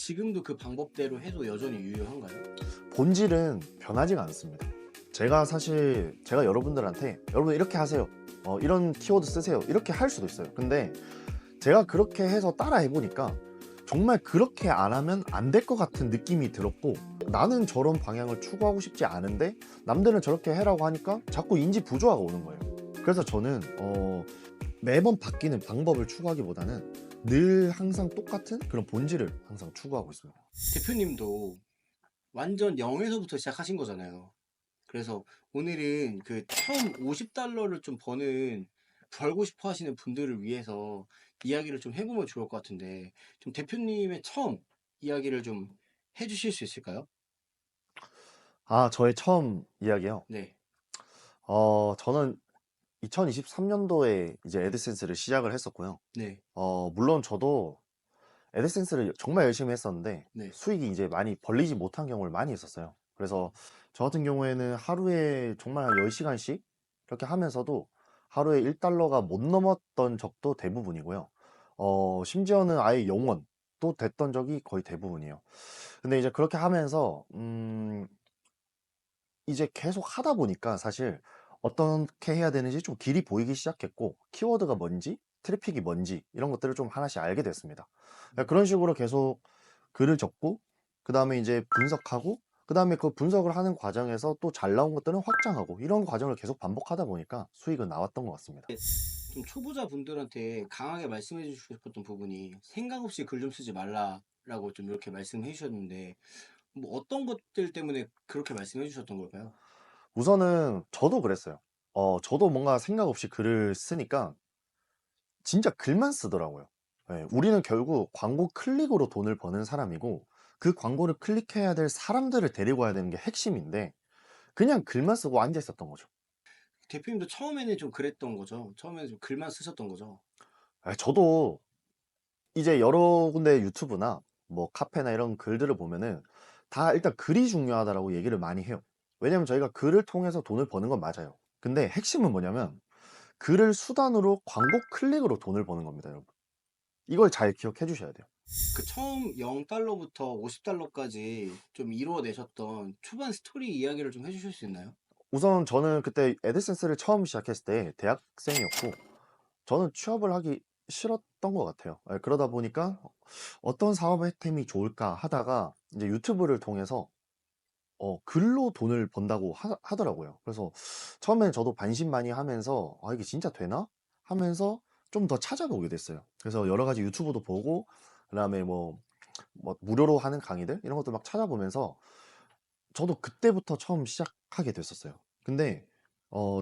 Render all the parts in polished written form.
지금도 그 방법대로 해도 여전히 유효한가요? 본질은 변하지가 않습니다. 제가 여러분들한테 여러분 이렇게 하세요. 이런 키워드 쓰세요. 이렇게 할 수도 있어요. 근데 제가 그렇게 해서 따라 해보니까 정말 그렇게 안 하면 안 될 것 같은 느낌이 들었고, 나는 저런 방향을 추구하고 싶지 않은데 남들은 저렇게 해라고 하니까 자꾸 인지 부조화가 오는 거예요. 그래서 저는 매번 바뀌는 방법을 추구하기보다는 늘 항상 똑같은 그런 본질을 항상 추구하고 있습니다. 대표님도 완전 0에서부터 시작하신 거잖아요. 그래서 오늘은 그 처음 $50를 좀 벌고 싶어 하시는 분들을 위해서 이야기를 좀 해보면 좋을 것 같은데, 좀 대표님의 처음 이야기를 좀 해주실 수 있을까요? 저의 처음 이야기요. 네, 저는 2023년도에 이제 애드센스를 시작을 했었고요. 네, 물론 저도 애드센스를 정말 열심히 했었는데 네. 수익이 이제 많이 벌리지 못한 경우를 많이 있었어요. 그래서 저 같은 경우에는 하루에 정말 한 10시간씩 이렇게 하면서도 하루에 1달러가 못 넘었던 적도 대부분이고요. 심지어는 아예 0원도 됐던 적이 거의 대부분이에요. 근데 이제 그렇게 하면서 이제 계속 하다 보니까 사실 어떻게 해야 되는지 좀 길이 보이기 시작했고, 키워드가 뭔지, 트래픽이 뭔지 이런 것들을 좀 하나씩 알게 됐습니다. 그런 식으로 계속 글을 적고, 그 다음에 이제 분석하고, 그 다음에 그 분석을 하는 과정에서 또 잘 나온 것들은 확장하고, 이런 과정을 계속 반복하다 보니까 수익은 나왔던 것 같습니다. 좀 초보자 분들한테 강하게 말씀해 주시고 싶었던 부분이, 생각 없이 글 좀 쓰지 말라라고 좀 이렇게 말씀해 주셨는데, 뭐 어떤 것들 때문에 그렇게 말씀해 주셨던 걸까요? 우선은 저도 그랬어요. 저도 뭔가 생각 없이 글을 쓰니까 진짜 글만 쓰더라고요. 예, 우리는 결국 광고 클릭으로 돈을 버는 사람이고, 그 광고를 클릭해야 될 사람들을 데리고 와야 되는 게 핵심인데 그냥 글만 쓰고 앉아 있었던 거죠. 대표님도 처음에는 좀 그랬던 거죠. 처음에는 좀 글만 쓰셨던 거죠. 저도 이제 여러 군데 유튜브나 뭐 카페나 이런 글들을 보면은 다 일단 글이 중요하다라고 얘기를 많이 해요. 왜냐면 저희가 글을 통해서 돈을 버는 건 맞아요. 근데 핵심은 뭐냐면 글을 수단으로 광고 클릭으로 돈을 버는 겁니다, 여러분. 이걸 잘 기억해 주셔야 돼요. 그 처음 0달러부터 $50까지 좀 이루어내셨던 초반 스토리 이야기를 좀 해주실 수 있나요? 우선 저는 그때 애드센스를 처음 시작했을 때 대학생이었고, 저는 취업을 하기 싫었던 것 같아요. 그러다 보니까 어떤 사업 템이 좋을까 하다가 이제 유튜브를 통해서 글로 돈을 번다고 하더라고요. 그래서 처음에는 저도 반신반의하면서 이게 진짜 되나? 하면서 좀 더 찾아보게 됐어요. 그래서 여러 가지 유튜브도 보고, 그다음에 뭐 무료로 하는 강의들 이런 것도 막 찾아보면서 저도 그때부터 처음 시작하게 됐었어요. 근데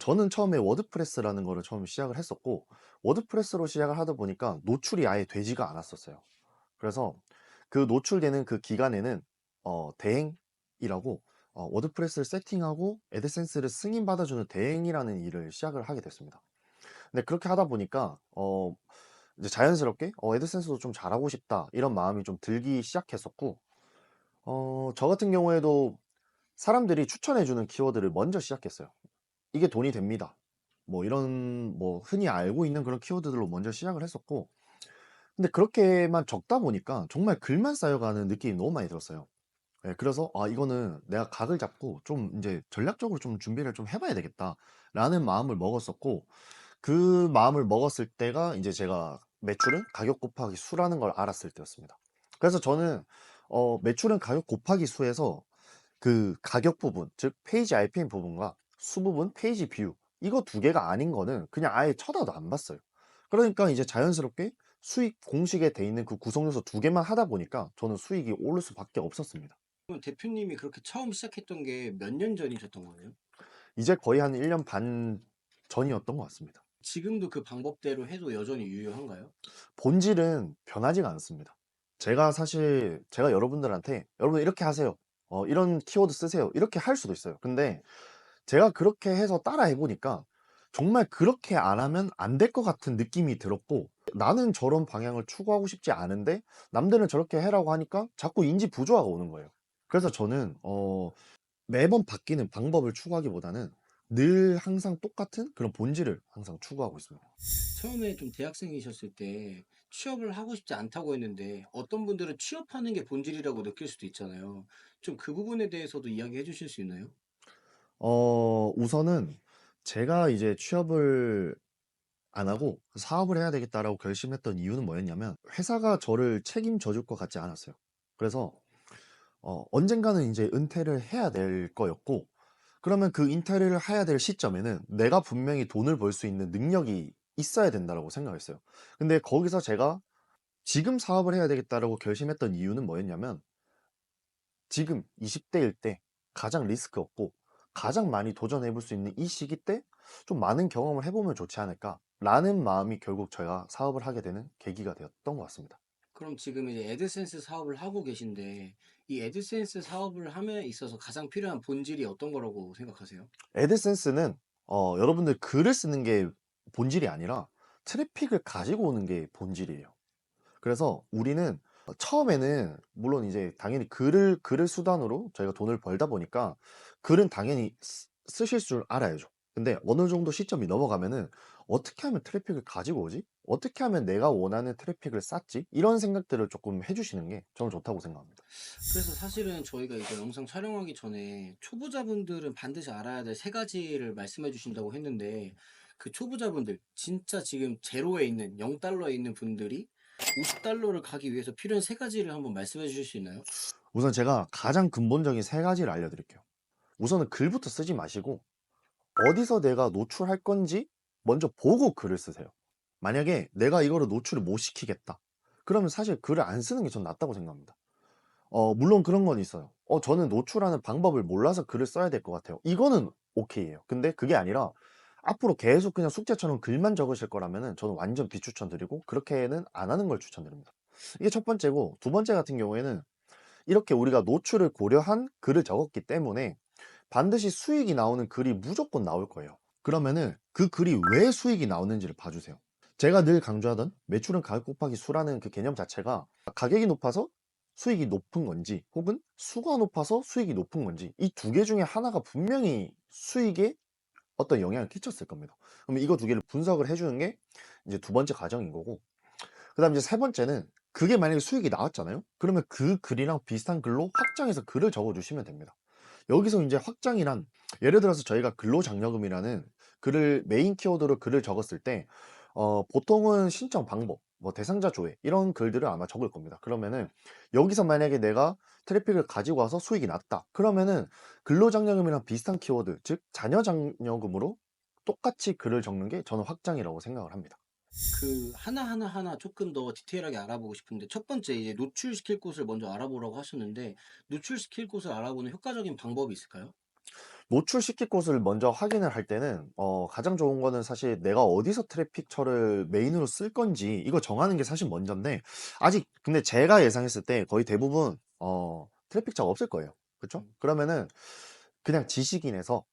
저는 처음에 워드프레스라는 거를 처음 시작을 했었고, 워드프레스로 시작을 하다 보니까 노출이 아예 되지가 않았었어요. 그래서 그 노출되는 그 기간에는 대행이라고, 워드프레스를 세팅하고 애드센스를 승인 받아주는 대행이라는 일을 시작을 하게 됐습니다. 근데 그렇게 하다 보니까 이제 자연스럽게 애드센스도 좀 잘하고 싶다 이런 마음이 좀 들기 시작했었고, 저 같은 경우에도 사람들이 추천해주는 키워드를 먼저 시작했어요. 이게 돈이 됩니다. 뭐 이런 뭐 흔히 알고 있는 그런 키워드들로 먼저 시작을 했었고, 근데 그렇게만 적다 보니까 정말 글만 쌓여가는 느낌이 너무 많이 들었어요. 예, 그래서 이거는 내가 각을 잡고 좀 이제 전략적으로 좀 준비를 좀 해봐야 되겠다라는 마음을 먹었었고, 그 마음을 먹었을 때가 이제 제가 매출은 가격 곱하기 수라는 걸 알았을 때였습니다. 그래서 저는 매출은 가격 곱하기 수에서 그 가격 부분, 즉 페이지 RPM 부분과 수 부분, 페이지 뷰, 이거 두 개가 아닌 거는 그냥 아예 쳐다도 안 봤어요. 그러니까 이제 자연스럽게 수익 공식에 돼 있는 그 구성 요소 두 개만 하다 보니까 저는 수익이 오를 수밖에 없었습니다. 그럼 대표님이 그렇게 처음 시작했던 게 몇 년 전이셨던 거예요? 이제 거의 한 1년 반 전이었던 것 같습니다. 지금도 그 방법대로 해도 여전히 유효한가요? 본질은 변하지가 않습니다. 제가 여러분들한테 여러분 이렇게 하세요. 이런 키워드 쓰세요. 이렇게 할 수도 있어요. 근데 제가 그렇게 해서 따라 해보니까 정말 그렇게 안 하면 안 될 것 같은 느낌이 들었고, 나는 저런 방향을 추구하고 싶지 않은데 남들은 저렇게 해라고 하니까 자꾸 인지 부조화가 오는 거예요. 그래서 저는 매번 바뀌는 방법을 추구하기보다는 늘 항상 똑같은 그런 본질을 항상 추구하고 있습니다. 처음에 좀 대학생이셨을 때 취업을 하고 싶지 않다고 했는데 어떤 분들은 취업하는 게 본질이라고 느낄 수도 있잖아요. 좀 그 부분에 대해서도 이야기해 주실 수 있나요? 우선은 제가 이제 취업을 안 하고 사업을 해야 되겠다라고 결심했던 이유는 뭐였냐면 회사가 저를 책임져 줄 것 같지 않았어요. 그래서 언젠가는 이제 은퇴를 해야 될 거였고, 그러면 그 은퇴를 해야 될 시점에는 내가 분명히 돈을 벌 수 있는 능력이 있어야 된다라고 생각했어요. 근데 거기서 제가 지금 사업을 해야 되겠다라고 결심했던 이유는 뭐였냐면 지금 20대일 때 가장 리스크 없고 가장 많이 도전해 볼 수 있는 이 시기 때 좀 많은 경험을 해보면 좋지 않을까라는 마음이 결국 제가 사업을 하게 되는 계기가 되었던 것 같습니다. 그럼 지금 이제 애드센스 사업을 하고 계신데 이 애드센스 사업을 함에 있어서 가장 필요한 본질이 어떤 거라고 생각하세요? 애드센스는 여러분들 글을 쓰는 게 본질이 아니라 트래픽을 가지고 오는 게 본질이에요. 그래서 우리는 처음에는 물론 이제 당연히 글을 수단으로 저희가 돈을 벌다 보니까 글은 당연히 쓰실 줄 알아야죠. 근데 어느 정도 시점이 넘어가면은 어떻게 하면 트래픽을 가지고 오지? 어떻게 하면 내가 원하는 트래픽을 쌓지? 이런 생각들을 조금 해주시는 게 저는 좋다고 생각합니다. 그래서 사실은 저희가 이거 영상 촬영하기 전에 초보자분들은 반드시 알아야 될 세 가지를 말씀해 주신다고 했는데 그 초보자분들 진짜 지금 제로에 있는 0달러에 있는 분들이 50달러를 가기 위해서 필요한 세 가지를 한번 말씀해 주실 수 있나요? 우선 제가 가장 근본적인 세 가지를 알려드릴게요. 우선은 글부터 쓰지 마시고 어디서 내가 노출할 건지 먼저 보고 글을 쓰세요. 만약에 내가 이거를 노출을 못 시키겠다. 그러면 사실 글을 안 쓰는 게 전 낫다고 생각합니다. 물론 그런 건 있어요. 저는 노출하는 방법을 몰라서 글을 써야 될 것 같아요. 이거는 오케이예요. 근데 그게 아니라 앞으로 계속 그냥 숙제처럼 글만 적으실 거라면은 저는 완전 비추천드리고 그렇게는 안 하는 걸 추천드립니다. 이게 첫 번째고, 두 번째 같은 경우에는 이렇게 우리가 노출을 고려한 글을 적었기 때문에 반드시 수익이 나오는 글이 무조건 나올 거예요. 그러면은 그 글이 왜 수익이 나오는지를 봐주세요. 제가 늘 강조하던 매출은 가격 곱하기 수라는 그 개념 자체가 가격이 높아서 수익이 높은 건지 혹은 수가 높아서 수익이 높은 건지 이 두 개 중에 하나가 분명히 수익에 어떤 영향을 끼쳤을 겁니다. 그럼 이거 두 개를 분석을 해주는 게 이제 두 번째 과정인 거고, 그 다음 이제 세 번째는 그게 만약에 수익이 나왔잖아요. 그러면 그 글이랑 비슷한 글로 확장해서 글을 적어 주시면 됩니다. 여기서 이제 확장이란, 예를 들어서 저희가 근로장려금이라는 글을 메인 키워드로 글을 적었을 때 보통은 신청 방법, 뭐 대상자 조회 이런 글들을 아마 적을 겁니다. 그러면은 여기서 만약에 내가 트래픽을 가지고 와서 수익이 났다. 그러면은 근로장려금이랑 비슷한 키워드, 즉 자녀장려금으로 똑같이 글을 적는 게 저는 확장이라고 생각을 합니다. 그 하나하나 조금 더 디테일하게 알아보고 싶은데 첫 번째 이제 노출시킬 곳을 먼저 알아보라고 하셨는데 노출시킬 곳을 알아보는 효과적인 방법이 있을까요? 노출시킬 곳을 먼저 확인을 할 때는 가장 좋은 거는 사실 내가 어디서 트래픽처를 메인으로 쓸 건지 이거 정하는 게 사실 먼저인데, 아직 근데 제가 예상했을 때 거의 대부분 트래픽차가 없을 거예요. 그쵸? 그러면은 그냥 지식인에서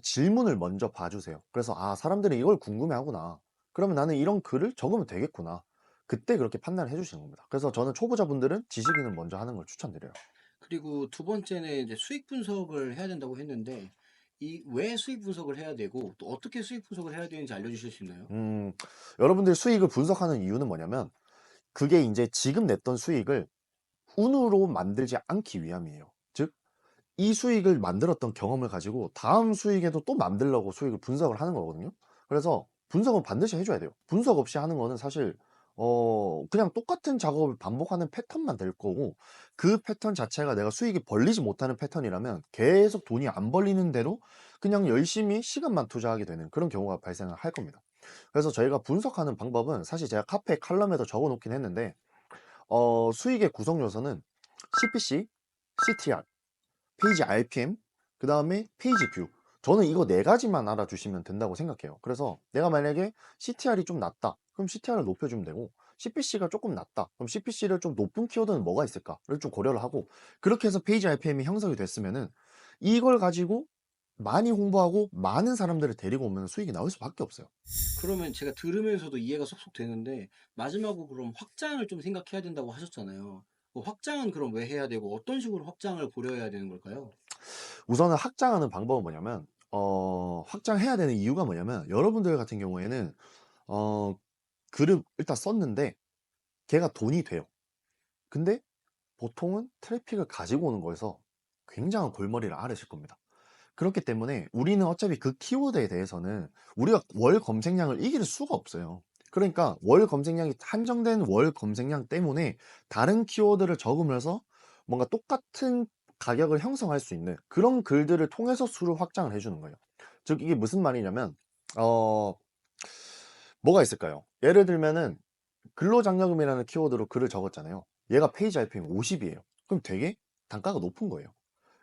질문을 먼저 봐주세요. 그래서 아, 사람들이 이걸 궁금해하구나. 그러면 나는 이런 글을 적으면 되겠구나. 그때 그렇게 판단을 해주시는 겁니다. 그래서 저는 초보자분들은 지식인을 먼저 하는 걸 추천드려요. 그리고 두 번째는 이제 수익 분석을 해야 된다고 했는데 이 왜 수익 분석을 해야 되고 또 어떻게 수익 분석을 해야 되는지 알려주실 수 있나요? 음, 여러분들 수익을 분석하는 이유는 뭐냐면 그게 이제 지금 냈던 수익을 운으로 만들지 않기 위함이에요. 즉, 이 수익을 만들었던 경험을 가지고 다음 수익에도 또 만들려고 수익을 분석을 하는 거거든요. 그래서 분석은 반드시 해줘야 돼요. 분석 없이 하는 거는 사실 그냥 똑같은 작업을 반복하는 패턴만 될 거고, 그 패턴 자체가 내가 수익이 벌리지 못하는 패턴이라면 계속 돈이 안 벌리는 대로 그냥 열심히 시간만 투자하게 되는 그런 경우가 발생을 할 겁니다. 그래서 저희가 분석하는 방법은 사실 제가 카페 칼럼에도 적어 놓긴 했는데, 수익의 구성 요소는 CPC, CTR, 페이지 RPM, 그 다음에 페이지 뷰. 저는 이거 네 가지만 알아주시면 된다고 생각해요. 그래서 내가 만약에 CTR이 좀 낮다. 그럼 CTR을 높여주면 되고, CPC가 조금 낮다. 그럼 CPC를 좀 높은 키워드는 뭐가 있을까를 좀 고려를 하고, 그렇게 해서 페이지 RPM이 형성이 됐으면은 이걸 가지고 많이 홍보하고 많은 사람들을 데리고 오면 수익이 나올 수밖에 없어요. 그러면 제가 들으면서도 이해가 쏙쏙 되는데 마지막으로 그럼 확장을 좀 생각해야 된다고 하셨잖아요. 그 확장은 그럼 왜 해야 되고 어떤 식으로 확장을 고려해야 되는 걸까요? 우선은 확장하는 방법은 뭐냐면, 확장해야 되는 이유가 뭐냐면, 여러분들 같은 경우에는 어, 글을 일단 썼는데 걔가 돈이 돼요. 근데 보통은 트래픽을 가지고 오는 거에서 굉장한 골머리를 앓으실 겁니다. 그렇기 때문에 우리는 어차피 그 키워드에 대해서는 우리가 월 검색량을 이길 수가 없어요. 그러니까 월 검색량이 한정된 월 검색량 때문에 다른 키워드를 적으면서 뭔가 똑같은 가격을 형성할 수 있는 그런 글들을 통해서 수를 확장을 해주는 거예요. 즉 이게 무슨 말이냐면 어 뭐가 있을까요? 예를 들면은 근로장려금이라는 키워드로 글을 적었잖아요. 얘가 페이지 RPM 50이에요. 그럼 되게 단가가 높은 거예요.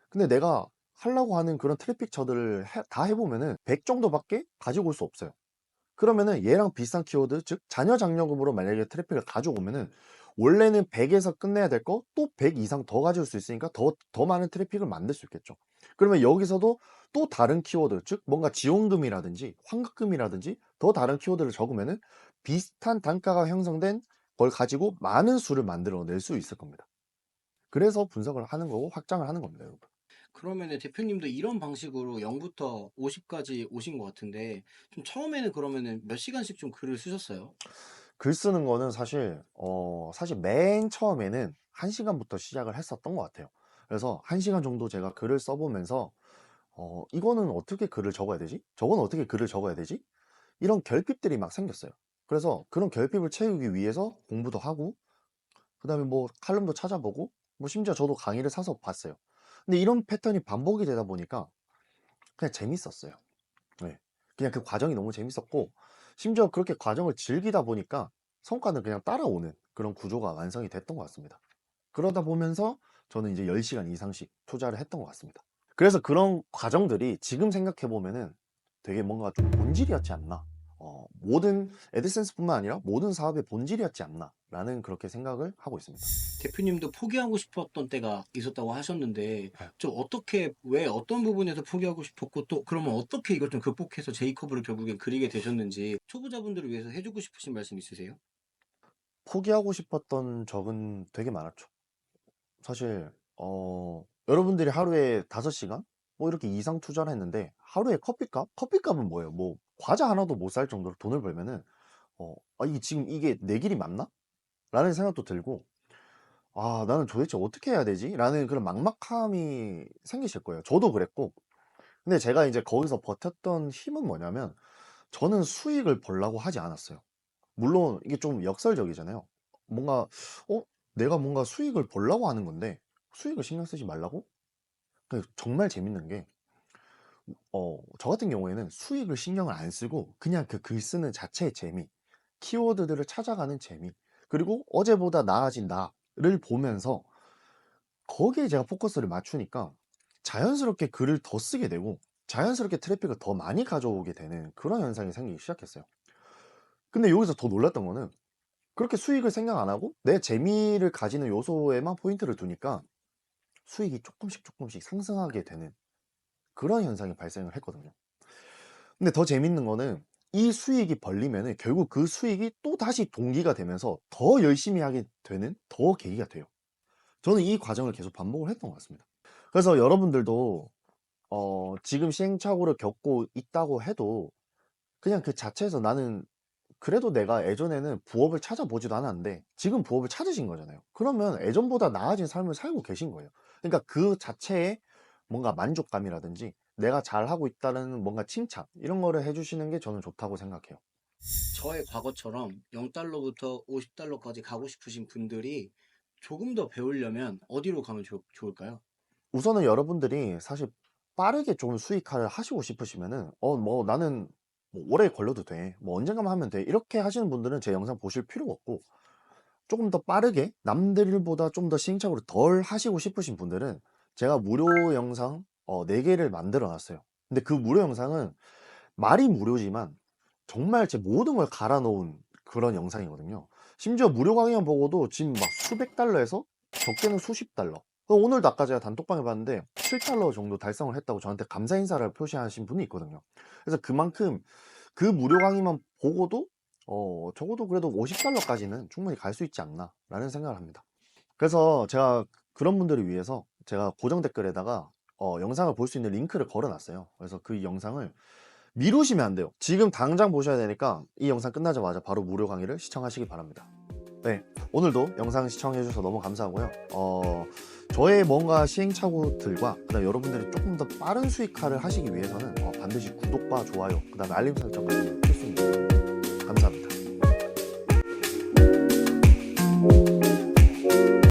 근데 내가 하려고 하는 그런 트래픽 처들을 다 해보면은 100 정도밖에 가지고 올 수 없어요. 그러면은 얘랑 비슷한 키워드, 즉 자녀 장려금으로 만약에 트래픽을 가져오면은 원래는 100에서 끝내야 될 거 또 100 이상 더 가져올 수 있으니까 더 많은 트래픽을 만들 수 있겠죠. 그러면 여기서도 또 다른 키워드, 즉 뭔가 지원금이라든지 환급금이라든지 더 다른 키워드를 적으면은 비슷한 단가가 형성된 걸 가지고 많은 수를 만들어 낼 수 있을 겁니다. 그래서 분석을 하는 거고 확장을 하는 겁니다, 여러분. 그러면은 대표님도 이런 방식으로 0부터 50까지 오신 것 같은데 좀 처음에는 그러면은 몇 시간씩 좀 글을 쓰셨어요? 글 쓰는 거는 사실 맨 처음에는 1시간부터 시작을 했었던 것 같아요. 그래서 1시간 정도 제가 글을 써보면서 이거는 어떻게 글을 적어야 되지? 저건 어떻게 글을 적어야 되지? 이런 결핍들이 막 생겼어요. 그래서 그런 결핍을 채우기 위해서 공부도 하고 그다음에 뭐 칼럼도 찾아보고 뭐 심지어 저도 강의를 사서 봤어요. 근데 이런 패턴이 반복이 되다 보니까 그냥 재밌었어요. 네. 그냥 그 과정이 너무 재밌었고 심지어 그렇게 과정을 즐기다 보니까 성과는 그냥 따라오는 그런 구조가 완성이 됐던 것 같습니다. 그러다 보면서 저는 이제 10시간 이상씩 투자를 했던 것 같습니다. 그래서 그런 과정들이 지금 생각해 보면은 되게 뭔가 좀 본질이었지 않나. 모든 애드센스뿐만 아니라 모든 사업의 본질이었지 않나라는 그렇게 생각을 하고 있습니다. 대표님도 포기하고 싶었던 때가 있었다고 하셨는데 네. 좀 어떻게 왜 어떤 부분에서 포기하고 싶었고 또 그러면 어떻게 이걸 좀 극복해서 제이커브를 결국엔 그리게 되셨는지 초보자분들을 위해서 해주고 싶으신 말씀 있으세요? 포기하고 싶었던 적은 되게 많았죠. 사실 여러분들이 하루에 5시간 뭐 이렇게 이상 투자를 했는데 하루에 커피값? 커피값은 뭐예요? 뭐 과자 하나도 못 살 정도로 돈을 벌면은 이게 지금 이게 내 길이 맞나? 라는 생각도 들고 나는 도대체 어떻게 해야 되지? 라는 그런 막막함이 생기실 거예요. 저도 그랬고 근데 제가 이제 거기서 버텼던 힘은 뭐냐면 저는 수익을 벌려고 하지 않았어요. 물론 이게 좀 역설적이잖아요. 뭔가 어 내가 뭔가 수익을 벌려고 하는 건데 수익을 신경 쓰지 말라고? 정말 재밌는 게 저 같은 경우에는 수익을 신경을 안 쓰고 그냥 그 글 쓰는 자체의 재미, 키워드들을 찾아가는 재미, 그리고 어제보다 나아진 나를 보면서 거기에 제가 포커스를 맞추니까 자연스럽게 글을 더 쓰게 되고 자연스럽게 트래픽을 더 많이 가져오게 되는 그런 현상이 생기기 시작했어요. 근데 여기서 더 놀랐던 거는 그렇게 수익을 생각 안 하고 내 재미를 가지는 요소에만 포인트를 두니까 수익이 조금씩 상승하게 되는 그런 현상이 발생을 했거든요. 근데 더 재밌는 거는 이 수익이 벌리면은 결국 그 수익이 또다시 동기가 되면서 더 열심히 하게 되는 더 계기가 돼요. 저는 이 과정을 계속 반복을 했던 것 같습니다. 그래서 여러분들도 지금 시행착오를 겪고 있다고 해도 그냥 그 자체에서 나는 그래도 내가 예전에는 부업을 찾아보지도 않았는데 지금 부업을 찾으신 거잖아요. 그러면 예전보다 나아진 삶을 살고 계신 거예요. 그러니까 그 자체에 뭔가 만족감이라든지 내가 잘하고 있다는 뭔가 칭찬 이런 거를 해주시는 게 저는 좋다고 생각해요. 저의 과거처럼 0달러부터 50달러까지 가고 싶으신 분들이 조금 더 배우려면 어디로 가면 좋을까요? 우선은 여러분들이 사실 빠르게 좀 수익화를 하시고 싶으시면은 뭐 나는 뭐 오래 걸려도 돼. 뭐 언젠가만 하면 돼. 이렇게 하시는 분들은 제 영상 보실 필요가 없고 조금 더 빠르게 남들보다 좀 더 시행착오를 덜 하시고 싶으신 분들은 제가 무료 영상 4개를 만들어 놨어요. 근데 그 무료 영상은 말이 무료지만 정말 제 모든 걸 갈아 놓은 그런 영상이거든요. 심지어 무료 강의만 보고도 지금 막 수백 달러에서 적게는 수십 달러. 오늘도 아까 제가 단톡방에 봤는데 7달러 정도 달성을 했다고 저한테 감사 인사를 표시하신 분이 있거든요. 그래서 그만큼 그 무료 강의만 보고도 적어도 그래도 50달러까지는 충분히 갈 수 있지 않나라는 생각을 합니다. 그래서 제가 그런 분들을 위해서 제가 고정 댓글에다가 영상을 볼 수 있는 링크를 걸어 놨어요. 그래서 그 영상을 미루시면 안 돼요. 지금 당장 보셔야 되니까 이 영상 끝나자마자 바로 무료 강의를 시청하시기 바랍니다. 네, 오늘도 영상 시청해 주셔서 너무 감사하고요. 저의 뭔가 시행착오들과 그다음 여러분들이 조금 더 빠른 수익화를 하시기 위해서는 반드시 구독과 좋아요, 그다음에 알림 설정까지 필수입니다. 감사합니다.